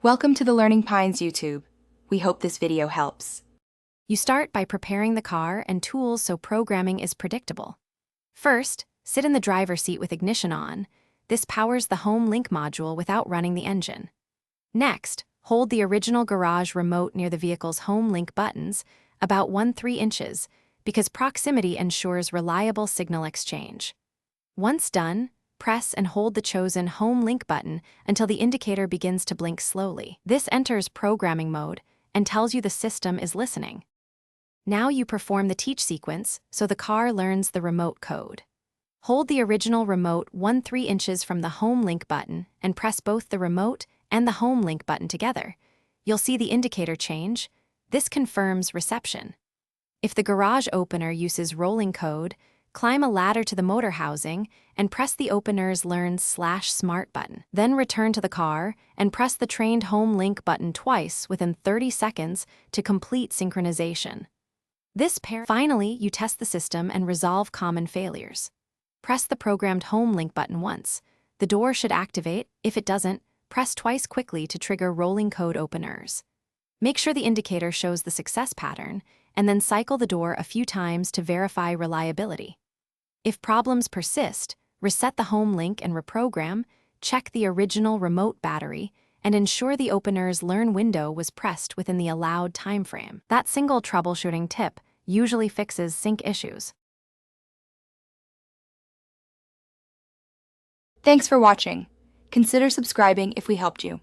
Welcome to the Learning Pines YouTube. We hope this video helps. You start by preparing the car and tools so programming is predictable. First, sit in the driver's seat with ignition on. This powers the home link module without running the engine. Next, hold the original garage remote near the vehicle's home link buttons, about 1-3 inches, because proximity ensures reliable signal exchange. Once done, press and hold the chosen home link button until the indicator begins to blink slowly. This enters programming mode and tells you the system is listening. Now you perform the teach sequence so the car learns the remote code. Hold the original remote 1-3 inches from the home link button and press both the remote and the home link button together. You'll see the indicator change. This confirms reception. If the garage opener uses rolling code, climb a ladder to the motor housing and press the opener's Learn/Smart button. Then return to the car and press the trained home link button twice within 30 seconds to complete synchronization. Finally, you test the system and resolve common failures. Press the programmed home link button once. The door should activate. If it doesn't, press twice quickly to trigger rolling code openers. Make sure the indicator shows the success pattern, and then cycle the door a few times to verify reliability. If problems persist, reset the home link and reprogram, check the original remote battery, and ensure the opener's Learn window was pressed within the allowed timeframe. That single troubleshooting tip usually fixes sync issues. Thanks for watching. Consider subscribing if we helped you.